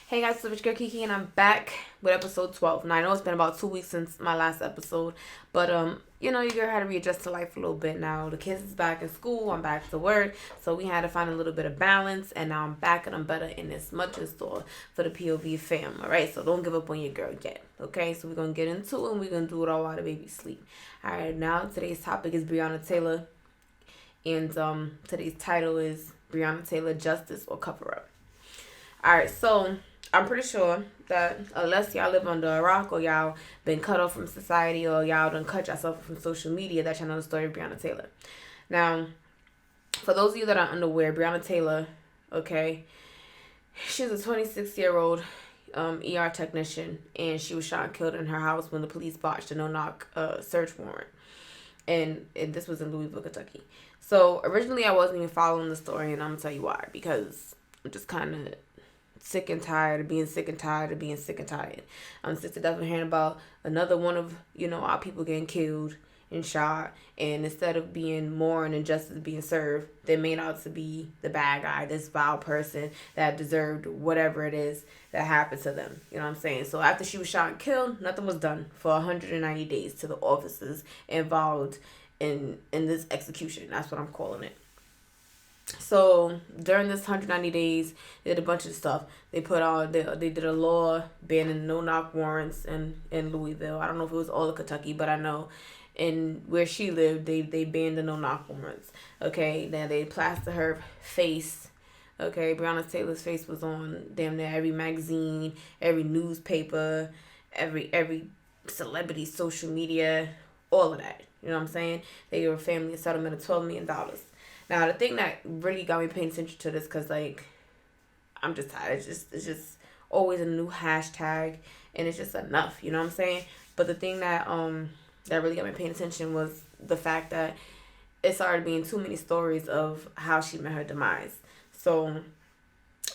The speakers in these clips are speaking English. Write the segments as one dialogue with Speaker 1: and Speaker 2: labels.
Speaker 1: Hey guys, it's your girl KeKe and I'm back with episode 12. Now I know it's been about 2 weeks since my last episode, but your girl had to readjust to life a little bit now. The kids is back in school, I'm back to work, so we had to find a little bit of balance, and now I'm back and I'm better in this much in store for the POV fam. Alright, so don't give up on your girl yet. Okay, so we're gonna get into it and we're gonna do it all while the baby sleep. Alright, now today's topic is Breonna Taylor, and today's title is Breonna Taylor, Justice or Cover Up. Alright, so I'm pretty sure that unless y'all live under a rock or y'all been cut off from society or y'all done cut yourself from social media, that y'all know the story of Breonna Taylor. Now, for those of you that are unaware, Breonna Taylor, okay, she's a 26-year-old ER technician, and she was shot and killed in her house when the police botched a no-knock search warrant. And this was in Louisville, Kentucky. So originally I wasn't even following the story, and I'm going to tell you why. Because I'm just kind of sick and tired of being sick and tired of being sick and tired. I'm sick to death of hearing about another one of, our people getting killed and shot. And instead of being more and injustice being served, they made out to be the bad guy, this vile person that deserved whatever it is that happened to them. You know what I'm saying? So after she was shot and killed, nothing was done for 190 days to the officers involved in this execution. That's what I'm calling it. So during this 190 days, they did a bunch of stuff. They did a law banning no-knock warrants in Louisville. I don't know if it was all of Kentucky, but I know in where she lived, they banned the no-knock warrants. Okay, then they plastered her face. Okay, Breonna Taylor's face was on damn near every magazine, every newspaper, every celebrity social media, all of that. You know what I'm saying? They gave her family a settlement of $12 million. Now, the thing that really got me paying attention to this, because, I'm just tired. It's just always a new hashtag, and it's just enough, you know what I'm saying? But the thing that that really got me paying attention was the fact that it started being too many stories of how she met her demise. So,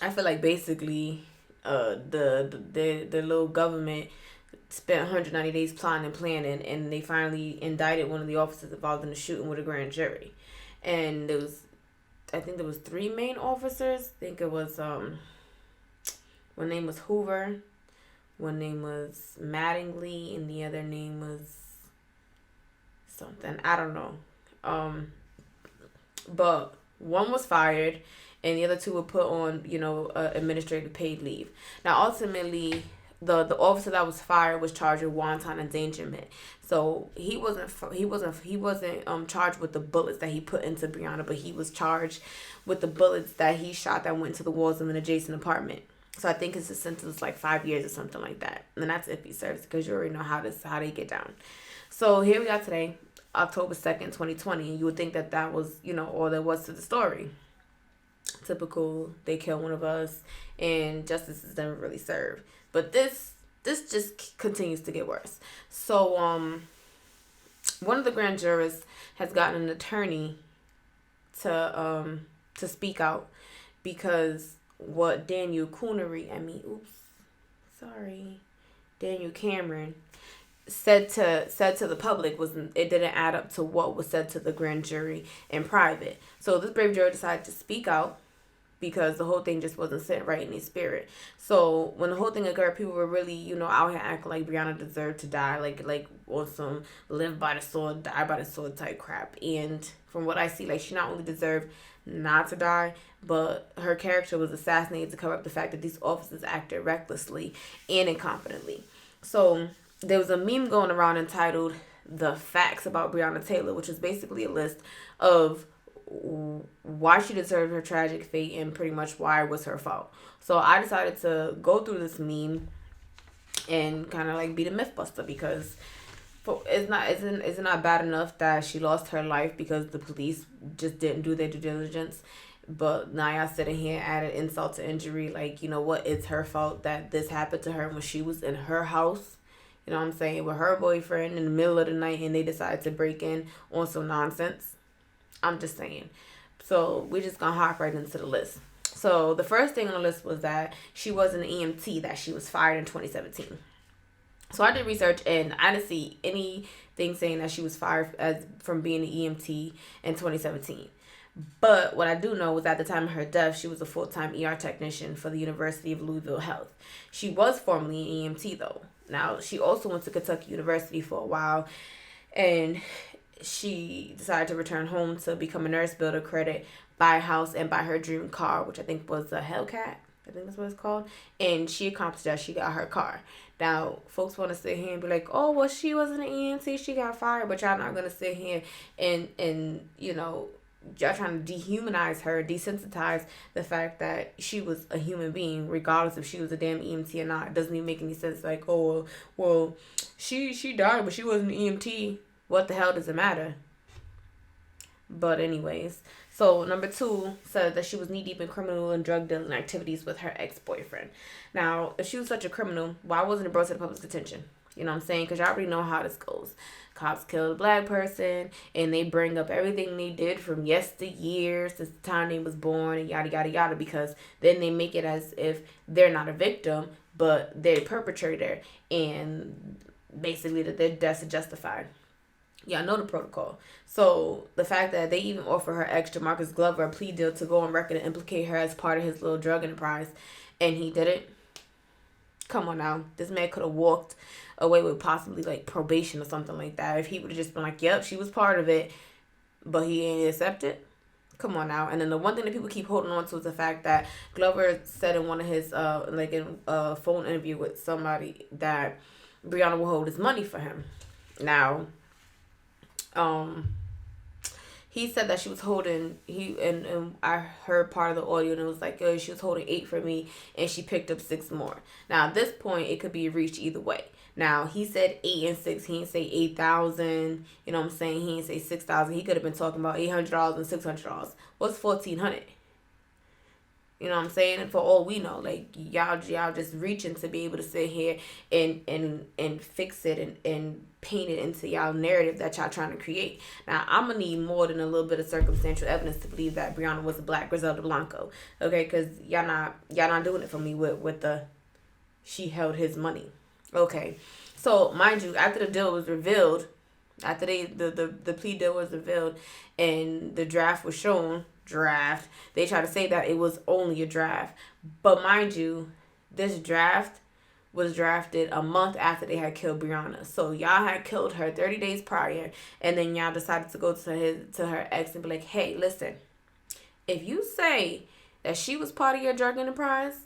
Speaker 1: I feel like basically the little government spent 190 days plotting and planning, and they finally indicted one of the officers involved in the shooting with a grand jury. And I think there was 3 main officers. I think it was, one name was Hoover, one name was Mattingly, and the other name was something. I don't know. But one was fired, and the other 2 were put on, administrative paid leave. Now, ultimately, the officer that was fired was charged with wanton endangerment. So he wasn't charged with the bullets that he put into Breonna, but he was charged with the bullets that he shot that went to the walls of an adjacent apartment. So I think his sentence was like 5 years or something like that. And that's if he serves, because you already know how they get down. So here we are today, October 2nd, 2020. And you would think that was, all there was to the story. Typical, they kill one of us and justice is never really served. But this just continues to get worse. So one of the grand jurors has gotten an attorney to speak out, because what Daniel Cameron said to the public it didn't add up to what was said to the grand jury in private. So this brave juror decided to speak out, because the whole thing just wasn't sitting right in his spirit. So when the whole thing occurred, people were really, out here acting like Breonna deserved to die, like on some live by the sword, die by the sword type crap. And from what I see, she not only deserved not to die, but her character was assassinated to cover up the fact that these officers acted recklessly and incompetently. So there was a meme going around entitled "The Facts About Breonna Taylor," which is basically a list of why she deserved her tragic fate and pretty much why it was her fault. So I decided to go through this meme and kind of be the mythbuster, because it's not bad enough that she lost her life because the police just didn't do their due diligence. But now y'all sitting here added insult to injury, it's her fault that this happened to her when she was in her house, you know what I'm saying, with her boyfriend in the middle of the night, and they decided to break in on some nonsense. I'm just saying. So we're just gonna hop right into the list. So the first thing on the list was that she was an EMT, that she was fired in 2017. So I did research, and I didn't see anything saying that she was fired from being an EMT in 2017. But what I do know was at the time of her death, she was a full-time ER technician for the University of Louisville Health. She was formerly an EMT, though. Now, she also went to Kentucky University for a while, and she decided to return home to become a nurse, build a credit, buy a house, and buy her dream car, which I think was a Hellcat. I think that's what it's called. And she accomplished that. She got her car. Now, folks want to sit here and be like, oh, well, she wasn't an EMT. She got fired. But y'all not going to sit here and y'all trying to dehumanize her, desensitize the fact that she was a human being, regardless if she was a damn EMT or not. It doesn't even make any sense. Like, oh, well, she died, but she wasn't an EMT. What the hell does it matter? But anyways, so number 2 said that she was knee-deep in criminal and drug dealing activities with her ex-boyfriend. Now, if she was such a criminal, why wasn't it brought to the public's attention? You know what I'm saying? Because y'all already know how this goes. Cops kill a black person, and they bring up everything they did from yesteryear, since the time they was born, and yada, yada, yada, because then they make it as if they're not a victim, but they're a perpetrator, and basically that their deaths are justified. Y'all know the protocol. So the fact that they even offer her ex, Jamarcus Glover, a plea deal to go on record and implicate her as part of his little drug enterprise, and he did it. Come on now. This man could have walked away with possibly like probation or something like that if he would have just been like, yep, she was part of it, but he ain't accept it. Come on now. And then the one thing that people keep holding on to is the fact that Glover said in one of his in a phone interview with somebody that Breonna will hold his money for him. Now, he said that she was holding, and I heard part of the audio, and it was like, oh, she was holding 8 for me, and she picked up 6 more. Now, at this point, it could be reached either way. Now, he said 8 and 6. He didn't say 8,000. You know what I'm saying? He didn't say 6,000. He could have been talking about $800 and $600. What's $1,400? You know what I'm saying? And for all we know, like, y'all just reaching to be able to sit here and fix it and paint it into y'all narrative that y'all trying to create. Now, I'm going to need more than a little bit of circumstantial evidence to believe that Breonna was a black Griselda Blanco. Okay? Because y'all not doing it for me with the she held his money. Okay. So, mind you, after the deal was revealed, after the plea deal was revealed and the draft was shown, they try to say that it was only a draft. But mind you, this draft was drafted a month after they had killed Breonna. So y'all had killed her 30 days prior, and then y'all decided to go to her ex and be like, hey, listen, if you say that she was part of your drug enterprise,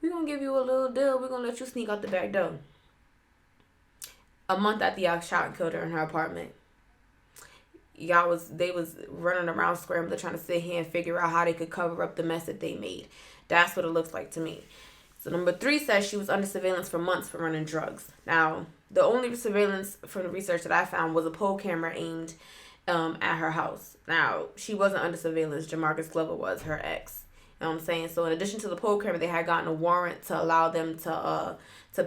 Speaker 1: we're going to give you a little deal. We're going to let you sneak out the back door. A month after y'all shot and killed her in her apartment. They was running around scrambling, trying to sit here and figure out how they could cover up the mess that they made. That's what it looks like to me. So number 3 says she was under surveillance for months for running drugs. Now, the only surveillance from the research that I found was a pole camera aimed at her house. Now, she wasn't under surveillance. Jamarcus Glover was, her ex. You know what I'm saying? So in addition to the pole camera, they had gotten a warrant to allow them to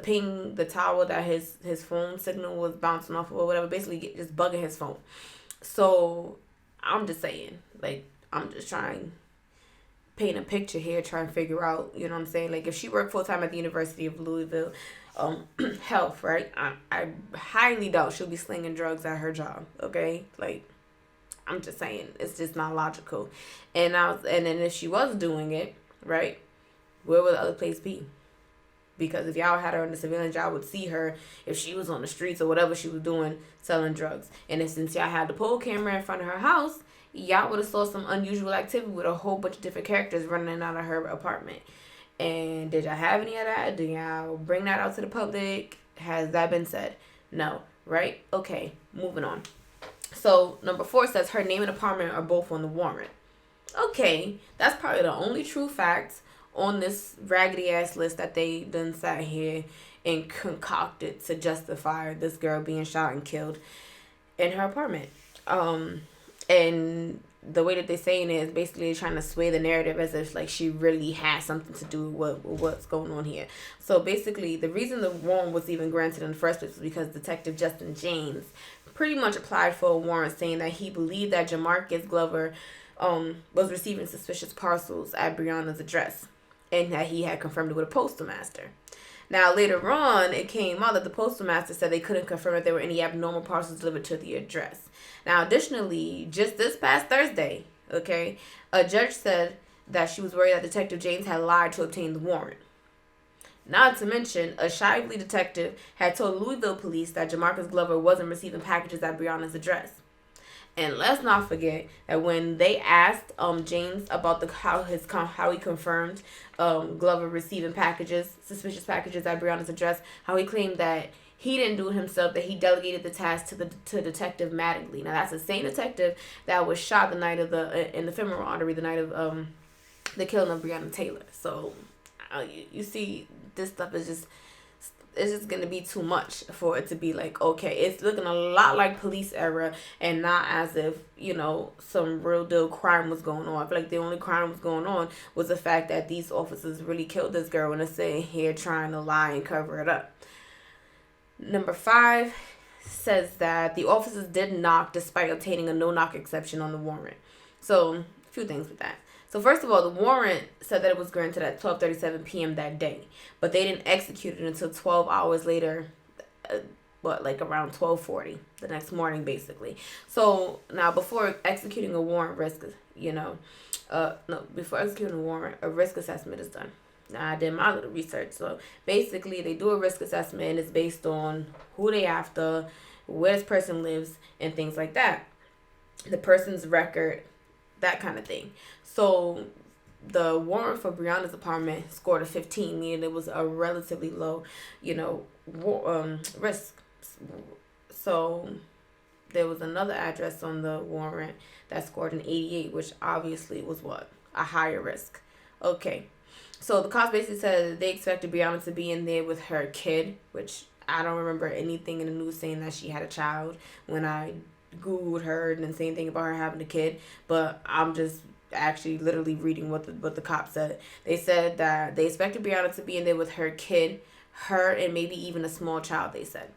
Speaker 1: ping the tower that his phone signal was bouncing off of or whatever, basically just bugging his phone. So, I'm just saying, like, I'm just trying to paint a picture here, trying to figure out, you know what I'm saying? Like, if she worked full-time at the University of Louisville Health, right? I highly doubt she'll be slinging drugs at her job, okay? Like, I'm just saying, it's just not logical. And then if she was doing it, right, where would the other place be? Because if y'all had her under surveillance, y'all would see her if she was on the streets or whatever she was doing, selling drugs. And if, since y'all had the pole camera in front of her house, y'all would have saw some unusual activity with a whole bunch of different characters running in and out of her apartment. And did y'all have any of that? Do y'all bring that out to the public? Has that been said? No. Right? Okay. Moving on. So, number 4 says her name and apartment are both on the warrant. Okay. That's probably the only true facts on this raggedy ass list that they done sat here and concocted to justify this girl being shot and killed in her apartment. And the way that they're saying it is basically trying to sway the narrative as if like she really has something to do with what's going on here. So basically, the reason the warrant was even granted in the first place was because Detective Justin James pretty much applied for a warrant saying that he believed that Jamarcus Glover was receiving suspicious parcels at Breonna's address, and that he had confirmed it with a postal master. Now, later on, it came out that the postal master said they couldn't confirm if there were any abnormal parcels delivered to the address. Now, additionally, just this past Thursday, Okay? A judge said that she was worried that Detective James had lied to obtain the warrant. Not to mention, a Shively detective had told Louisville police that Jamarcus Glover wasn't receiving packages at Breonna's address. And let's not forget that when they asked James about how he confirmed Glover receiving suspicious packages at Breonna's address, how he claimed that he didn't do it himself, that he delegated the task to Detective Mattingly. Now that's the same detective that was shot the night of in the femoral artery, the night of the killing of Breonna Taylor. So you see, this stuff is just, it's just gonna be too much for it to be like, okay, it's looking a lot like police era and not as if, some real deal crime was going on. I feel like the only crime was going on was the fact that these officers really killed this girl and they're sitting here trying to lie and cover it up. Number 5 says that the officers did knock despite obtaining a no-knock exception on the warrant. So, a few things with that. So, first of all, the warrant said that it was granted at 12:37 p.m. that day, but they didn't execute it until 12 hours later, around 12:40 the next morning, basically. So, now, before executing a warrant, before executing a warrant, a risk assessment is done. Now, I did my little research. So basically, they do a risk assessment and it's based on who they after, where this person lives, and things like that. The person's record, that kind of thing. So the warrant for Breonna's apartment scored a 15, meaning it was a relatively low, risk. So there was another address on the warrant that scored an 88, which obviously was what? A higher risk. Okay. So the cops basically said they expected Breonna to be in there with her kid, which I don't remember anything in the news saying that she had a child when I Googled her and didn't say anything about her having a kid. But I'm just actually literally reading what the cops said. They said that they expected Breonna to be in there with her kid, her, and maybe even a small child, they said.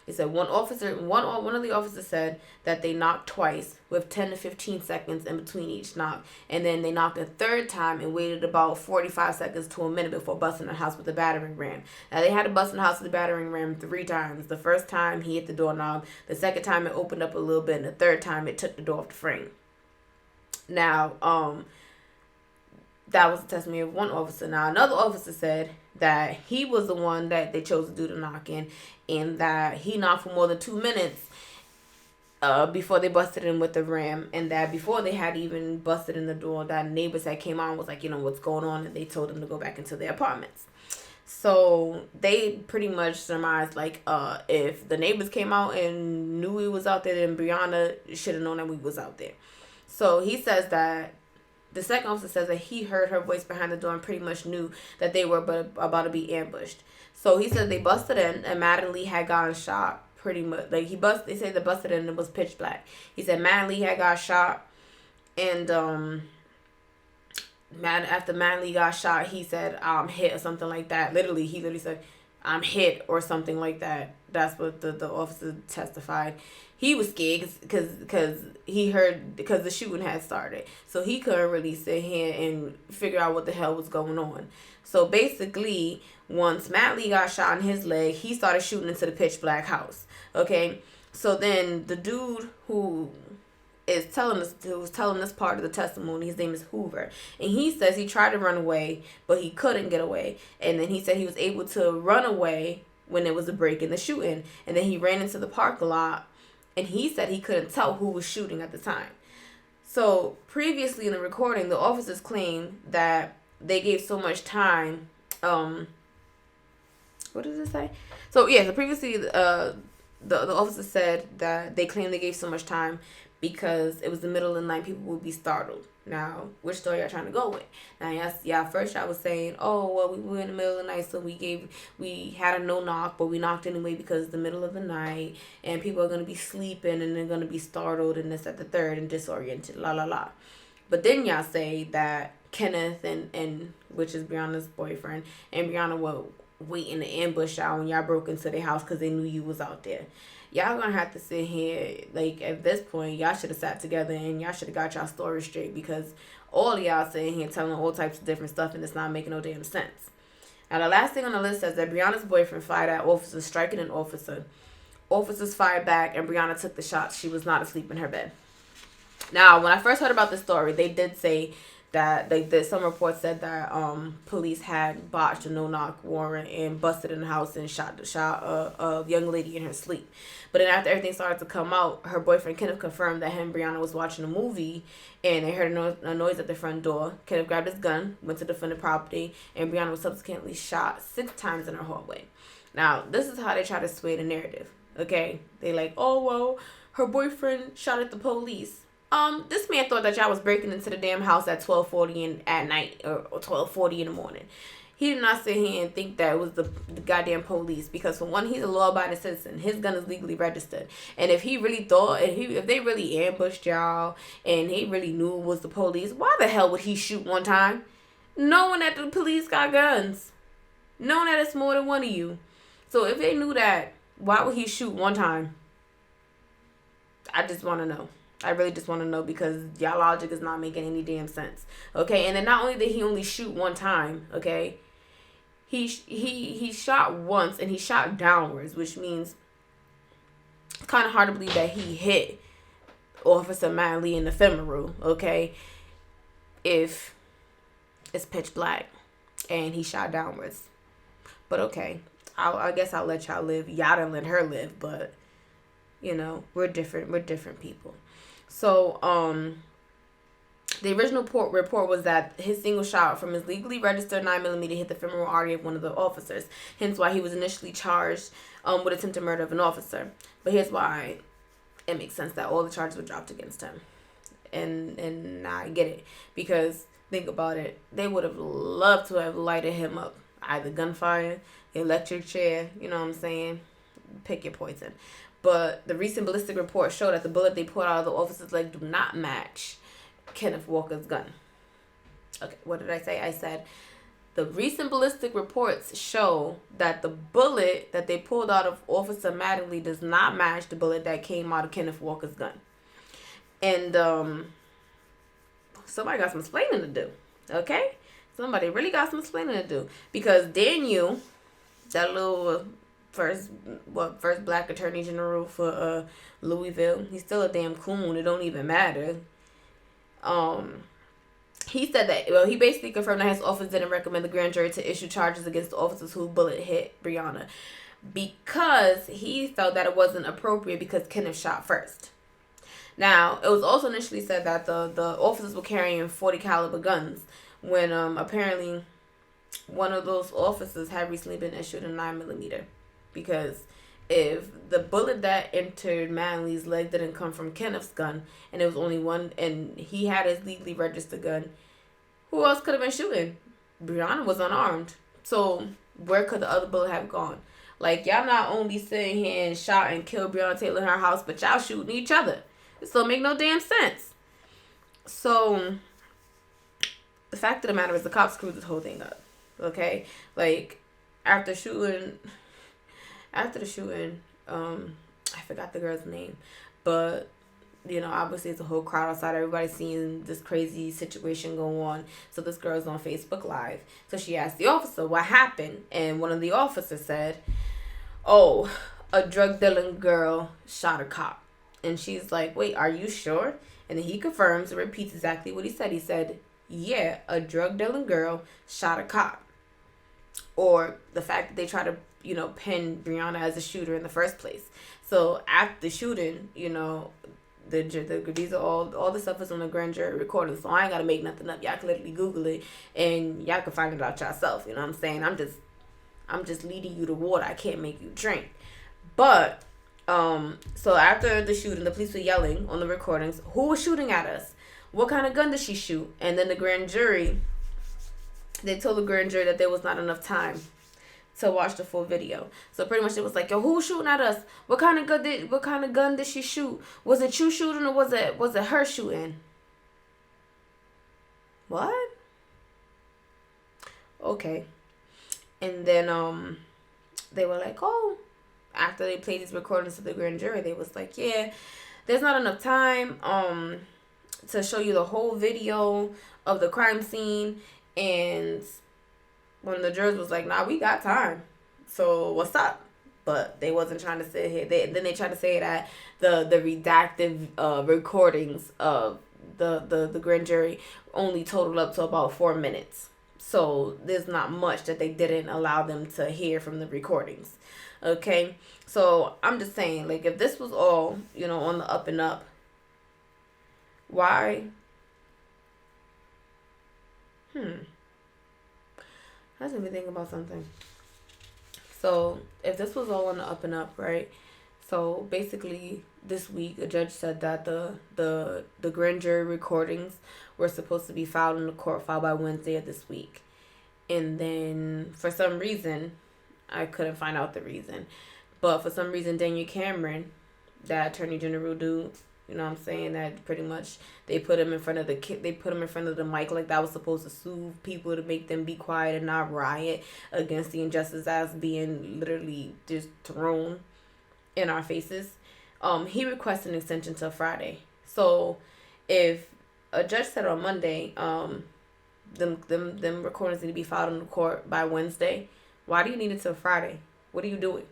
Speaker 1: They said one of the officers said that they knocked twice with 10 to 15 seconds in between each knock. And then they knocked a third time and waited about 45 seconds to a minute before busting the house with a battering ram. Now, they had to bust in the house with a battering ram 3 times. The first time, he hit the doorknob. The second time, it opened up a little bit. And the third time, it took the door off the frame. Now, that was the testimony of one officer. Now, another officer said that he was the one that they chose to do the knocking and that he knocked for more than 2 minutes before they busted in with the ram, and that before they had even busted in the door, that neighbors that came on was like, what's going on, and they told them to go back into their apartments. So they pretty much surmised, if the neighbors came out and knew we was out there, then Breonna should have known that we was out there. So he says that the second officer says that he heard her voice behind the door and pretty much knew that they were about to be ambushed. So he said they busted in and Mattingly had gotten shot pretty much. They said they busted in and it was pitch black. He said Mattingly had got shot and after Mattingly got shot, he said, I'm hit or something like that. He literally said, I'm hit or something like that. That's what the officer testified. He was scared because he heard, because the shooting had started. So he couldn't really sit here and figure out what the hell was going on. So basically, once Mattingly got shot in his leg, he started shooting into the pitch black house. Okay? So then the dude who was telling this part of the testimony, his name is Hoover, and he says he tried to run away but he couldn't get away, and then he said he was able to run away when there was a break in the shooting, and then he ran into the parking lot, and he said he couldn't tell who was shooting at the time. So previously in the recording, the officers claimed that they gave so much time. What does it say? So previously the officer said that they claimed they gave so much time because it was the middle of the night, people would be startled. Now, which story y'all trying to go with? Now, first I was saying, we were in the middle of the night, so we had a no knock, but we knocked anyway because it's the middle of the night, and people are going to be sleeping, and they're going to be startled, and this, at the third, and disoriented, la, la, la. But then y'all say that Kenneth, and which is Breonna's boyfriend, and Breonna were waiting to ambush y'all when y'all broke into their house because they knew you was out there. Y'all gonna have to sit here, at this point, y'all should have sat together and y'all should have got y'all story straight, because all of y'all sitting here telling all types of different stuff and it's not making no damn sense. Now, the last thing on the list says that Breonna's boyfriend fired at officers, striking an officer. Officers fired back and Breonna took the shots. She was not asleep in her bed. Now, when I first heard about this story, they did say that some reports said that police had botched a no-knock warrant and busted in the house and shot a young lady in her sleep. But then after everything started to come out, her boyfriend Kenneth confirmed that him and Breonna was watching a movie and they heard a noise at the front door. Kenneth grabbed his gun, went to defend the property, and Breonna was subsequently shot 6 times in her hallway. Now, this is how they try to sway the narrative. Okay, they like, oh well, her boyfriend shot at the police. This man thought that y'all was breaking into the damn house at 12:40 at night or 12:40 in the morning. He did not sit here and think that it was the goddamn police, because for one, he's a law-abiding citizen. His gun is legally registered, and if he really thought, if they really ambushed y'all and he really knew it was the police, why the hell would he shoot one time, knowing that the police got guns, knowing that it's more than one of you? So if they knew that, why would he shoot one time? I just want to know. I really just want to know, because y'all logic is not making any damn sense. Okay, and then not only did he only shoot one time, okay, he shot once and he shot downwards, which means it's kind of hard to believe that he hit Officer Manley in the femoral, okay, if it's pitch black and he shot downwards. But okay, I guess I'll let y'all live. Y'all didn't let her live, but you know, we're different. We're different people. So, the original report was that his single shot from his legally registered 9mm hit the femoral artery of one of the officers. Hence why he was initially charged with attempted murder of an officer. But here's why it makes sense that all the charges were dropped against him. And I get it. Because, think about it, they would have loved to have lighted him up. Either gunfire, electric chair, you know what I'm saying? Pick your poison. But the recent ballistic report showed that the bullet they pulled out of the officer's leg do not match Kenneth Walker's gun. Okay, what did I say? I said the recent ballistic reports show that the bullet that they pulled out of Officer Mattingly does not match the bullet that came out of Kenneth Walker's gun. And somebody got some explaining to do. Okay? Somebody really got some explaining to do. Because Daniel, that little first black attorney general for Louisville, he's still a damn coon. It don't even matter. He said that, well, he basically confirmed that his office didn't recommend the grand jury to issue charges against the officers who bullet hit Breonna, because he felt that it wasn't appropriate because Kenneth shot first. Now, it was also initially said that the officers were carrying .40 caliber guns when apparently one of those officers had recently been issued a 9mm. Because if the bullet that entered Manley's leg didn't come from Kenneth's gun, and it was only one, and he had his legally registered gun, who else could have been shooting? Breonna was unarmed. So where could the other bullet have gone? Like, y'all not only sitting here and shot and killed Breonna Taylor in her house, but y'all shooting each other. It still make no damn sense. So the fact of the matter is the cops screwed this whole thing up. Okay? Like, after the shooting, I forgot the girl's name, but, you know, obviously it's a whole crowd outside. Everybody's seeing this crazy situation go on. So this girl's on Facebook Live. So she asked the officer what happened, and one of the officers said, oh, a drug dealing girl shot a cop. And she's like, wait, are you sure? And then he confirms and repeats exactly what he said. He said, yeah, a drug dealing girl shot a cop. Or the fact that they try to, you know, pin Breonna as a shooter in the first place. So after the shooting, you know, these are all the stuff is on the grand jury recording. So I ain't gotta make nothing up. Y'all can literally Google it and y'all can find it out yourself. You know what I'm saying? I'm just leading you to water. I can't make you drink. But so after the shooting, the police were yelling on the recordings, who was shooting at us? What kind of gun did she shoot? And then the grand jury, they told the grand jury that there was not enough time to watch the full video. So pretty much it was like, yo, who was shooting at us? What kind of gun did she shoot? Was it you shooting or was it her shooting? What? Okay. And then they were like, oh, after they played these recordings to the grand jury, they was like, yeah, there's not enough time to show you the whole video of the crime scene. And one of the jurors was like, nah, we got time. So what's up? but they wasn't trying to say here. Then they tried to say that the redacted recordings of the grand jury only totaled up to about 4 minutes. So there's not much that they didn't allow them to hear from the recordings. Okay, so I'm just saying, like, if this was all, on the up and up, why? I was even thinking about something. So if this was all on the up and up, right? So basically, this week a judge said that the grand jury recordings were supposed to be filed in the court file by Wednesday of this week, and then for some reason, I couldn't find out the reason, but for some reason, Daniel Cameron, that attorney general dude, you know what I'm saying, that pretty much they put him in front of the mic like that was supposed to soothe people to make them be quiet and not riot against the injustice that's being literally just thrown in our faces. He requested an extension till Friday. So if a judge said on Monday, them recordings need to be filed in the court by Wednesday, why do you need it till Friday? What are you doing?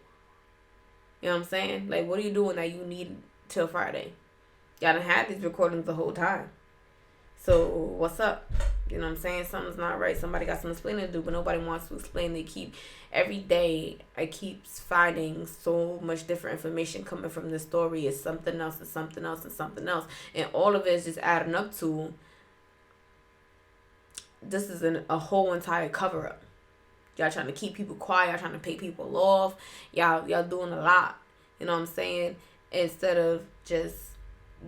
Speaker 1: You know what I'm saying? Like, what are you doing that you need till Friday? Y'all done had these recordings the whole time. So what's up? You know what I'm saying? Something's not right. Somebody got some explaining to do, but nobody wants to explain. Every day I keep finding so much different information coming from this story. It's something else, and something else, and something else. And all of it is just adding up to, this is a whole entire cover up. Y'all trying to keep people quiet. Y'all trying to pay people off. Y'all doing a lot. You know what I'm saying? Instead of just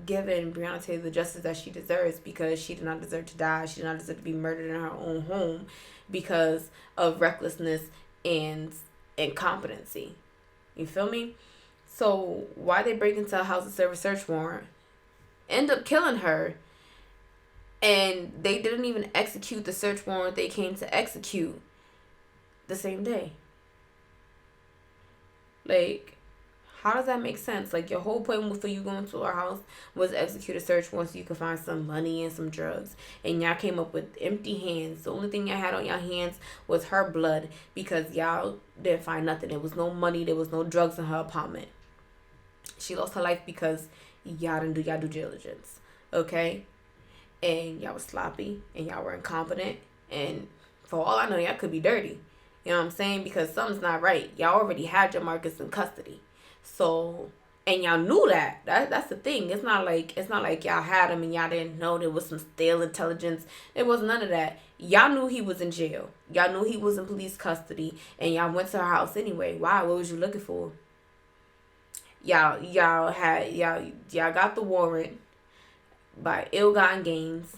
Speaker 1: giving Breonna Taylor the justice that she deserves, because she did not deserve to die. She did not deserve to be murdered in her own home because of recklessness and incompetency. You feel me? So why they break into a house and serve a search warrant, end up killing her, and they didn't even execute the search warrant they came to execute the same day? Like, how does that make sense? Like, your whole point for you going to our house was to execute a search warrant so you could find some money and some drugs. And y'all came up with empty hands. The only thing y'all had on y'all hands was her blood, because y'all didn't find nothing. There was no money. There was no drugs in her apartment. She lost her life because y'all didn't do y'all due diligence. Okay? And y'all was sloppy. And y'all were incompetent. And for all I know, y'all could be dirty. You know what I'm saying? Because something's not right. Y'all already had your Marcus in custody. So, and y'all knew that. That's the thing. It's not like y'all had him and y'all didn't know there was some stale intelligence. There was none of that. Y'all knew he was in jail. Y'all knew he was in police custody, and y'all went to her house anyway. Why? What was you looking for? Y'all got the warrant by ill-gotten gains,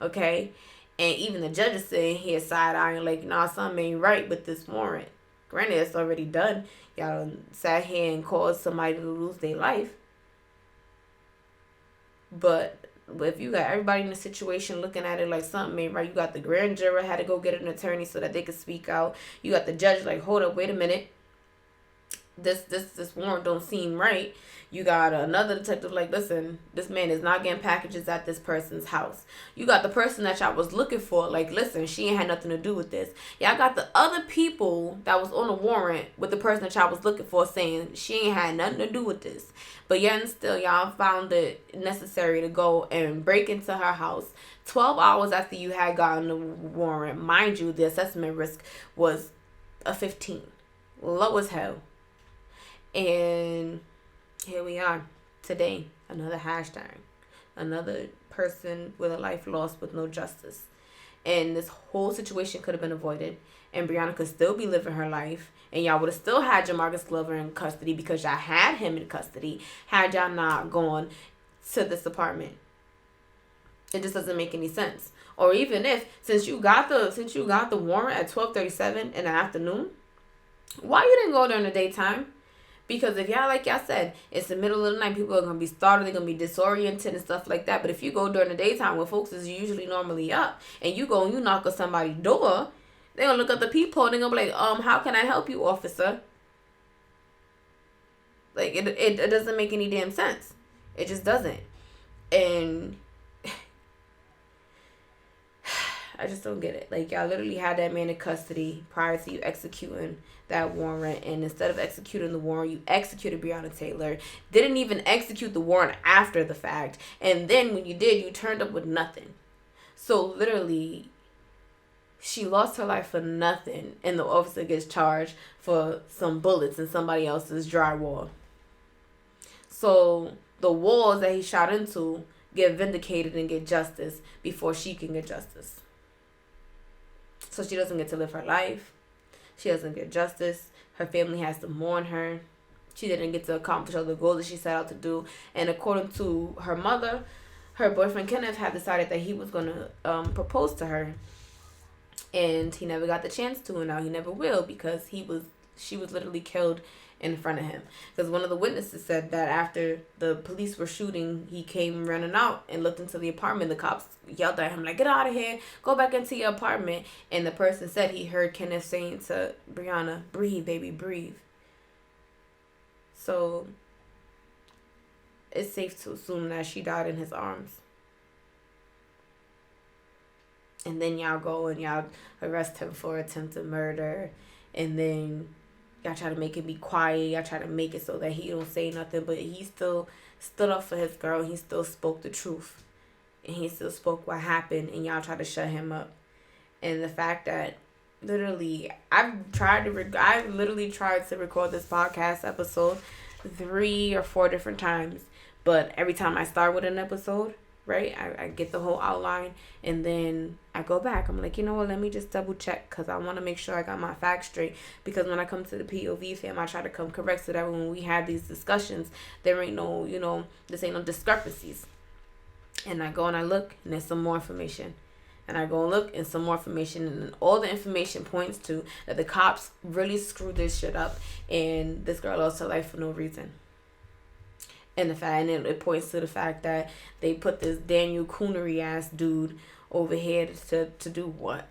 Speaker 1: okay? And even the judge is sitting here side-eyeing like, nah, something ain't right with this warrant. Granted, it's already done. Y'all sat here and caused somebody to lose their life. But if you got everybody in the situation looking at it like something ain't right, you got the grand juror had to go get an attorney so that they could speak out. You got the judge like, hold up, wait a minute. This warrant don't seem right. You got another detective like, listen, this man is not getting packages at this person's house. You got the person that y'all was looking for like, listen, she ain't had nothing to do with this. Y'all got the other people that was on the warrant with the person that y'all was looking for saying she ain't had nothing to do with this. But yet and still, y'all found it necessary to go and break into her house 12 hours after you had gotten the warrant. Mind you, the assessment risk was a 15. Low as hell. And here we are today. Another hashtag. Another person with a life lost with no justice. And this whole situation could have been avoided. And Breonna could still be living her life. And y'all would have still had Jamarcus Glover in custody because y'all had him in custody had y'all not gone to this apartment. It just doesn't make any sense. Or even if, since you got the warrant at 12:37 in the afternoon, why you didn't go during the daytime? Because if y'all, like y'all said, it's the middle of the night, people are going to be startled, they're going to be disoriented and stuff like that. But if you go during the daytime when folks is usually normally up, and you go and you knock on somebody's door, they're going to look at the peephole, they're going to be like, how can I help you, officer? Like, it doesn't make any damn sense. It just doesn't. And I just don't get it. Like, y'all literally had that man in custody prior to you executing that warrant, and instead of executing the warrant, you executed Breonna Taylor. Didn't even execute the warrant after the fact, and then when you did, you turned up with nothing. So literally, she lost her life for nothing, and the officer gets charged for some bullets in somebody else's drywall. So the walls that he shot into get vindicated and get justice before she can get justice. So she doesn't get to live her life. She doesn't get justice. Her family has to mourn her. She didn't get to accomplish all the goals that she set out to do. And according to her mother, her boyfriend Kenneth had decided that he was going to propose to her. And he never got the chance to, and now he never will, because she was literally killed in front of him. Because one of the witnesses said that after the police were shooting, he came running out and looked into the apartment. The cops yelled at him like, "Get out of here, go back into your apartment." And the person said he heard Kenneth saying to Breonna, "Breathe, baby, breathe." So it's safe to assume that she died in his arms. And then y'all go and y'all arrest him for attempted murder. And then y'all try to make him be quiet. Y'all try to make it so that he don't say nothing. But he still stood up for his girl. He still spoke the truth. And he still spoke what happened. And y'all try to shut him up. And the fact that literally, I literally tried to record this podcast episode 3 or 4 different times. But every time I start with an episode, right, I get the whole outline, and then I go back. I'm like, you know what, let me just double check, because I want to make sure I got my facts straight. Because when I come to the POV fam, I try to come correct so that when we have these discussions, there ain't no, this ain't no discrepancies. And I go and I look, and there's some more information. And I go and look, and some more information, and all the information points to that the cops really screwed this shit up, and this girl lost her life for no reason. And it points to the fact that they put this Daniel Coonery ass dude over here to do what?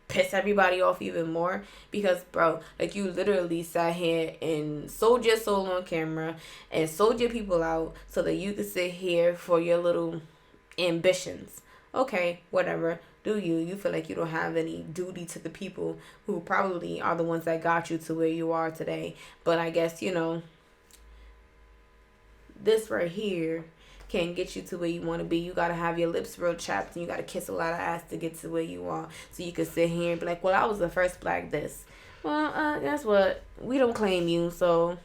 Speaker 1: Piss everybody off even more? Because, bro, like, you literally sat here and sold your soul on camera and sold your people out so that you could sit here for your little ambitions. Okay, whatever. Do you? You feel like you don't have any duty to the people who probably are the ones that got you to where you are today. But I guess, this right here can get you to where you want to be. You got to have your lips real chapped, and you got to kiss a lot of ass to get to where you are. So you can sit here and be like, well, I was the first black this. Well, guess what? We don't claim you, so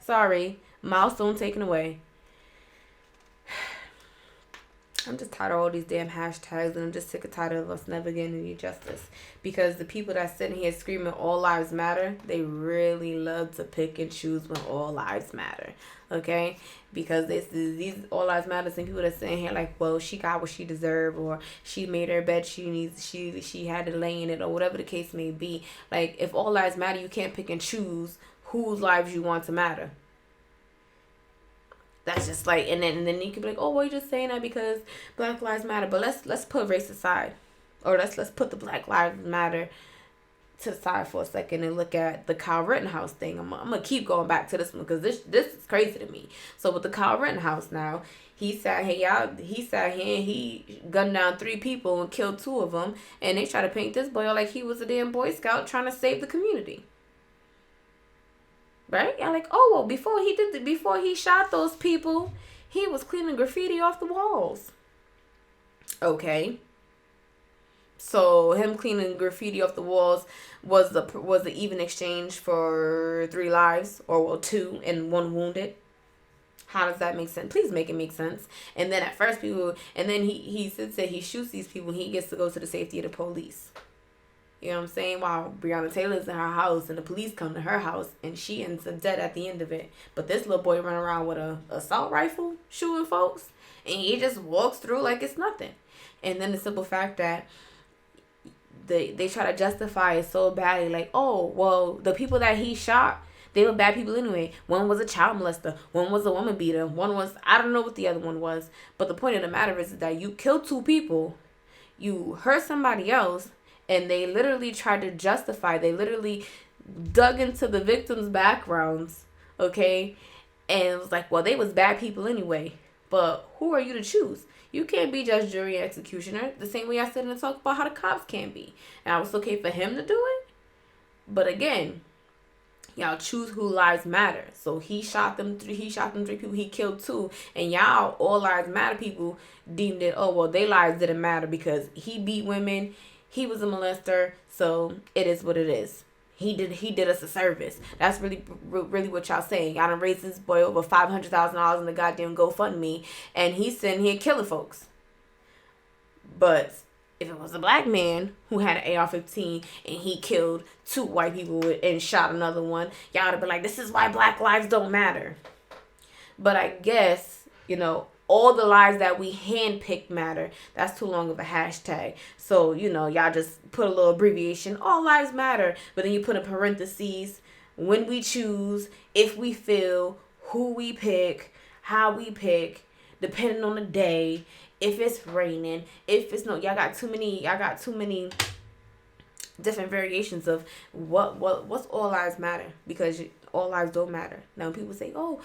Speaker 1: sorry. Milestone taken away. I'm just tired of all these damn hashtags, and I'm just sick and tired of us never getting any justice. Because the people that sitting here screaming all lives matter, they really love to pick and choose when all lives matter. Okay? Because these all lives matter, and people that sitting here like, well, she got what she deserved, or she made her bed she had to lay in it, or whatever the case may be. Like, if all lives matter, you can't pick and choose whose lives you want to matter. That's just like, and then you can be like, oh, well, you're just saying that because Black Lives Matter. But let's put race aside, or let's put the Black Lives Matter to the side for a second and look at the Kyle Rittenhouse thing. I'm gonna keep going back to this one because this is crazy to me. So with the Kyle Rittenhouse now, he sat here and he gunned down 3 people and killed 2 of them, and they try to paint this boy like he was a damn Boy Scout trying to save the community. Right? I'm like, oh, well, before he shot those people, he was cleaning graffiti off the walls. Okay. So him cleaning graffiti off the walls was the even exchange for 3 lives, or well, 2 and 1 wounded. How does that make sense? Please make it make sense. And then at first he said he shoots these people, he gets to go to the safety of the police. You know what I'm saying? While Breonna Taylor's in her house and the police come to her house and she ends up dead at the end of it. But this little boy run around with a assault rifle shooting folks, and he just walks through like it's nothing. And then the simple fact that they try to justify it so badly, like, oh, well, the people that he shot, they were bad people anyway. One was a child molester. One was a woman beater. One was, I don't know what the other one was. But the point of the matter is that you killed 2 people. You hurt somebody else. And they literally tried to justify. They literally dug into the victims' backgrounds, okay? And it was like, well, they was bad people anyway. But who are you to choose? You can't be judge, jury, and executioner. The same way I said in the talk about how the cops can't be. And it's okay for him to do it. But again, y'all choose who lives matter. So he shot them three people, he killed two. And y'all, all lives matter people, deemed it, oh, well, their lives didn't matter because he beat women. He was a molester. So it is what it is. He did us a service. That's really what y'all saying. Y'all done raised this boy over $500,000 in the goddamn GoFundMe, and he's sitting here killing folks. But if it was a black man who had an AR-15 and he killed two white people and shot another one, y'all would have been like, this is why black lives don't matter. But I guess, all the lives that we handpicked matter. That's too long of a hashtag. So, y'all just put a little abbreviation, all lives matter. But then you put in parentheses, when we choose, if we feel, who we pick, how we pick, depending on the day, if it's raining, if it's no, y'all got too many different variations of what's all lives matter, because all lives don't matter. Now when people say, oh,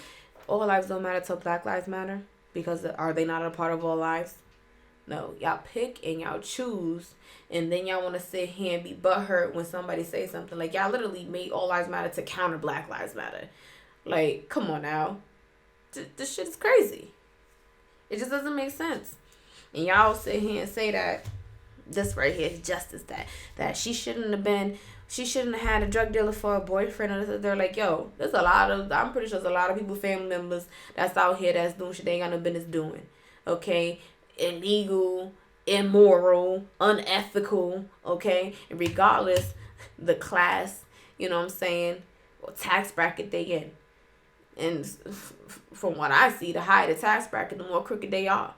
Speaker 1: all lives don't matter till black lives matter, because are they not a part of all lives? No, y'all pick and y'all choose, and then y'all want to sit here and be butthurt when somebody says something. Like, y'all literally made all lives matter to counter black lives matter. Like, come on now. This shit is crazy. It just doesn't make sense. And y'all sit here and say that this right here is justice, that she shouldn't have had a drug dealer for a boyfriend. They're like, yo, I'm pretty sure there's a lot of people, family members, that's out here that's doing shit they ain't got no business doing. Okay? Illegal, immoral, unethical, okay? And regardless, the class, you know what I'm saying, or tax bracket they in. And from what I see, the higher the tax bracket, the more crooked they are.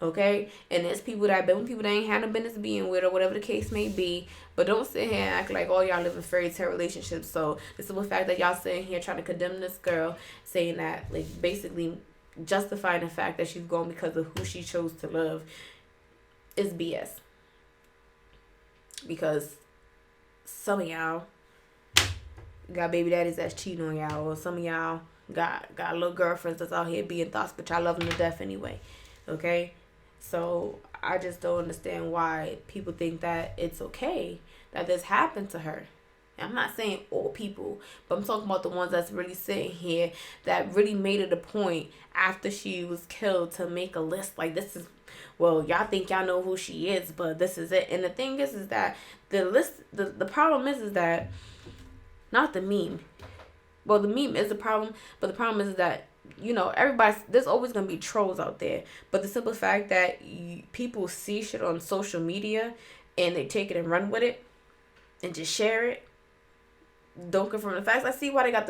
Speaker 1: Okay? And there's people that ain't had no business being with, or whatever the case may be. But don't sit here and act like, oh, y'all live in fairy tale relationships. So the simple fact that y'all sitting here trying to condemn this girl, saying that, like, basically justifying the fact that she's gone because of who she chose to love, is BS. Because some of y'all got baby daddies that's cheating on y'all, or some of y'all got little girlfriends that's out here being thoughts, but y'all love them to death anyway. Okay? So I just don't understand why people think that it's okay that this happened to her. And I'm not saying all people, but I'm talking about the ones that's really sitting here that really made it a point after she was killed to make a list. Like, this is, well, y'all think y'all know who she is, but this is it. And the thing is that the list, the problem is that, not the meme. Well, the meme is the problem, but the problem is that, there's always going to be trolls out there. But the simple fact that people see shit on social media and they take it and run with it and just share it, don't confirm the facts. I see why they got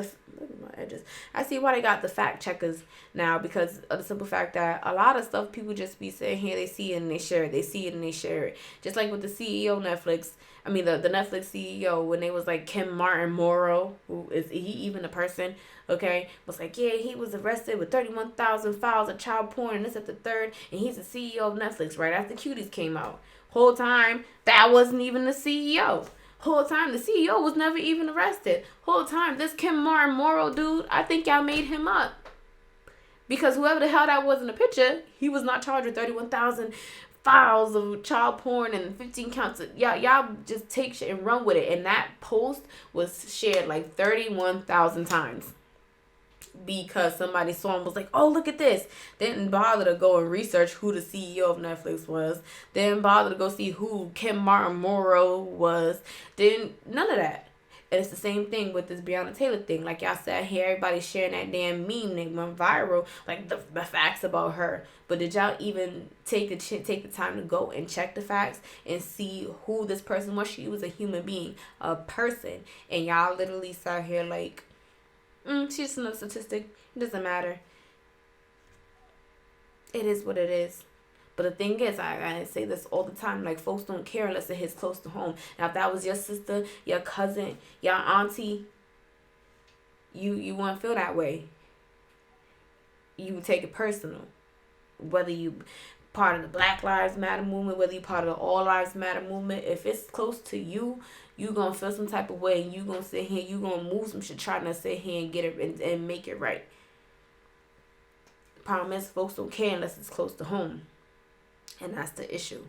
Speaker 1: the fact checkers now, because of the simple fact that a lot of stuff people just be saying here, they see it and they share it. They see it and they share it. Just like with the CEO Netflix. I mean, the Netflix CEO, when they was like Kim Martin Morrow, who is he even a person? Okay, was like, yeah, he was arrested with 31,000 files of child porn and this at the third, and he's the CEO of Netflix right after Cuties came out. Whole time that wasn't even the CEO. Whole time the CEO was never even arrested. Whole time this Kim Martin Morrow dude, I think y'all made him up. Because whoever the hell that was in the picture, he was not charged with 31,000 files of child porn and 15 counts of, y'all just take shit and run with it. And that post was shared like 31,000 times. Because somebody saw him, was like, oh, look at this. Didn't bother to go and research who the CEO of Netflix was. Didn't bother to go see who Kim Martin Morrow was. None of that. And it's the same thing with this Breonna Taylor thing. Like y'all said here, everybody's sharing that damn meme that went viral, like the facts about her. But did y'all even take the time to go and check the facts and see who this person was? She was a human being, a person. And y'all literally sat here like, she's just another statistic. It doesn't matter. It is what it is. But the thing is, I say this all the time, like, folks don't care unless it hits close to home. Now, if that was your sister, your cousin, your auntie, you wouldn't feel that way. You would take it personal. Whether you part of the Black Lives Matter movement, whether you part of the All Lives Matter movement, if it's close to you, you going to feel some type of way, and you going to sit here, you going to move some shit, trying to sit here and get it and make it right. Problem is, folks don't care unless it's close to home. And that's the issue.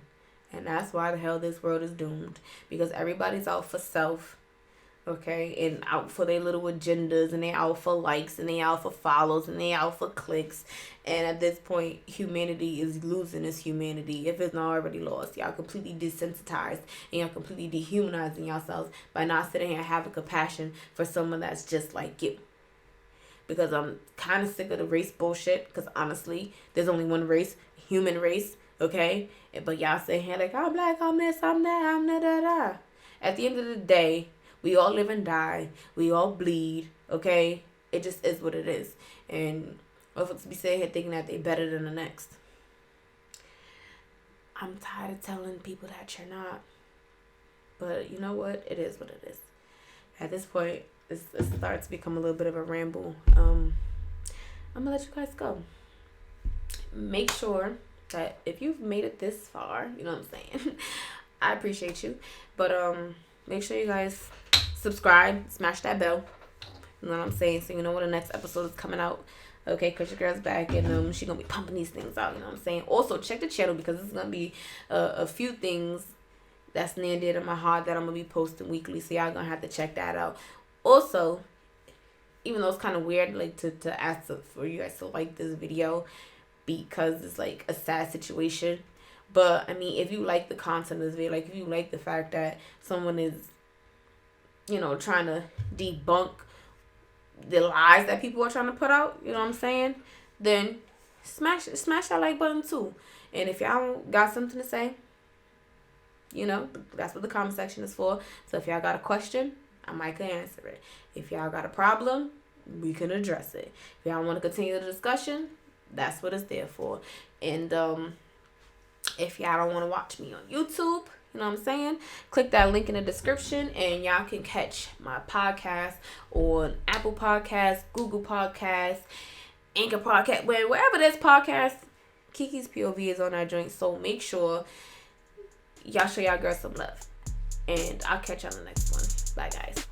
Speaker 1: And that's why the hell this world is doomed. Because everybody's out for self. Okay? And out for their little agendas. And they out for likes. And they out for follows. And they out for clicks. And at this point, humanity is losing its humanity. If it's not already lost. Y'all completely desensitized. And y'all completely dehumanizing yourselves. By not sitting here and having compassion for someone that's just like you. Because I'm kind of sick of the race bullshit. Because honestly, there's only one race. Human race. Okay? But y'all say here like, I'm black, I'm this, I'm that, I'm da. At the end of the day, we all live and die. We all bleed. Okay? It just is what it is. And folks be sitting here thinking that they better than the next. I'm tired of telling people that you're not. But you know what? It is what it is. At this point, it starts to become a little bit of a ramble. I'm going to let you guys go. Make sure that if you've made it this far, you know what I'm saying? I appreciate you. But make sure you guys subscribe, smash that bell. You know what I'm saying? So you know when the next episode is coming out. Okay, because your girl's back and she's going to be pumping these things out. You know what I'm saying? Also, check the channel because there's going to be a few things that's near and dear to my heart that I'm going to be posting weekly. So y'all going to have to check that out. Also, even though it's kind of weird like to ask for you guys to like this video, because it's like a sad situation. But I mean, if you like the content of this video, like if you like the fact that someone is, you know, trying to debunk the lies that people are trying to put out, you know what I'm saying, then smash that like button too. And if y'all got something to say, you know, that's what the comment section is for. So if y'all got a question, I might can answer it. If y'all got a problem, we can address it. If y'all want to continue the discussion, that's what it's there for. And if y'all don't want to watch me on YouTube, you know what I'm saying, click that link in the description and y'all can catch my podcast on Apple Podcasts, Google Podcasts, Anchor Podcast, wherever there's podcasts. KeKe's POV is on that joint. So make sure y'all show y'all girls some love. And I'll catch y'all on the next one. Bye, guys.